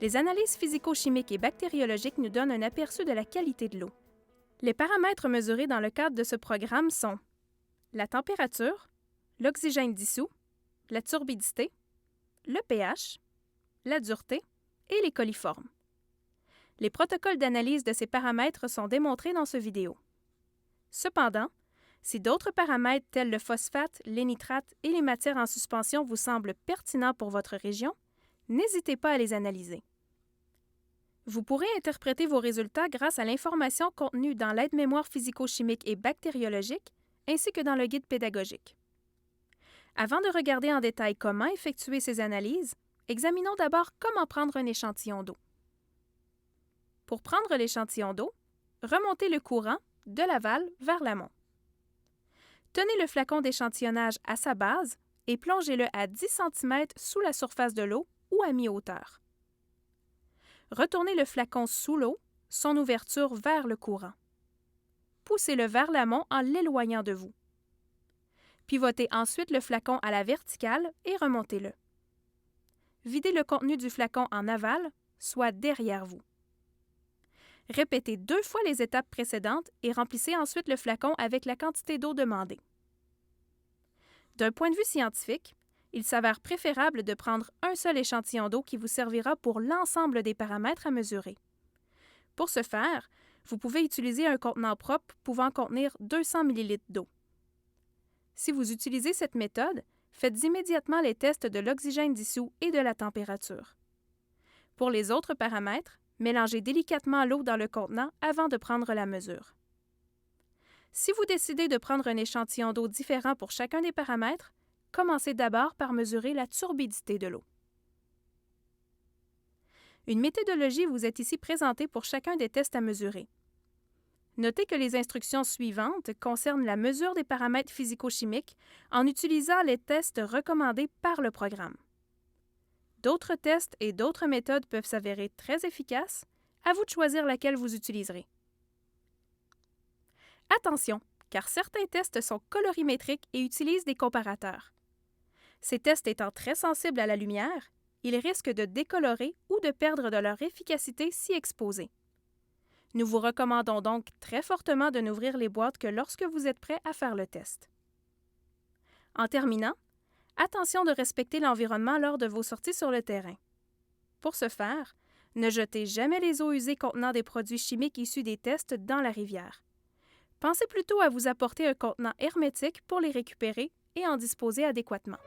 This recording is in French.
Les analyses physico-chimiques et bactériologiques nous donnent un aperçu de la qualité de l'eau. Les paramètres mesurés dans le cadre de ce programme sont la température, l'oxygène dissous, la turbidité, le pH, la dureté et les coliformes. Les protocoles d'analyse de ces paramètres sont démontrés dans cette vidéo. Cependant, si d'autres paramètres tels le phosphate, les nitrates et les matières en suspension vous semblent pertinents pour votre région, n'hésitez pas à les analyser. Vous pourrez interpréter vos résultats grâce à l'information contenue dans l'aide-mémoire physico-chimique et bactériologique ainsi que dans le guide pédagogique. Avant de regarder en détail comment effectuer ces analyses, examinons d'abord comment prendre un échantillon d'eau. Pour prendre l'échantillon d'eau, remontez le courant de l'aval vers l'amont. Tenez le flacon d'échantillonnage à sa base et plongez-le à 10 cm sous la surface de l'eau ou à mi-hauteur. Retournez le flacon sous l'eau, son ouverture vers le courant. Poussez-le vers l'amont en l'éloignant de vous. Pivotez ensuite le flacon à la verticale et remontez-le. Videz le contenu du flacon en aval, soit derrière vous. Répétez 2 fois les étapes précédentes et remplissez ensuite le flacon avec la quantité d'eau demandée. D'un point de vue scientifique, il s'avère préférable de prendre un seul échantillon d'eau qui vous servira pour l'ensemble des paramètres à mesurer. Pour ce faire, vous pouvez utiliser un contenant propre pouvant contenir 200 ml d'eau. Si vous utilisez cette méthode, faites immédiatement les tests de l'oxygène dissous et de la température. Pour les autres paramètres, mélangez délicatement l'eau dans le contenant avant de prendre la mesure. Si vous décidez de prendre un échantillon d'eau différent pour chacun des paramètres, commencez d'abord par mesurer la turbidité de l'eau. Une méthodologie vous est ici présentée pour chacun des tests à mesurer. Notez que les instructions suivantes concernent la mesure des paramètres physico-chimiques en utilisant les tests recommandés par le programme. D'autres tests et d'autres méthodes peuvent s'avérer très efficaces. À vous de choisir laquelle vous utiliserez. Attention, car certains tests sont colorimétriques et utilisent des comparateurs. Ces tests étant très sensibles à la lumière, ils risquent de décolorer ou de perdre de leur efficacité si exposés. Nous vous recommandons donc très fortement de n'ouvrir les boîtes que lorsque vous êtes prêt à faire le test. En terminant, attention de respecter l'environnement lors de vos sorties sur le terrain. Pour ce faire, ne jetez jamais les eaux usées contenant des produits chimiques issus des tests dans la rivière. Pensez plutôt à vous apporter un contenant hermétique pour les récupérer et en disposer adéquatement.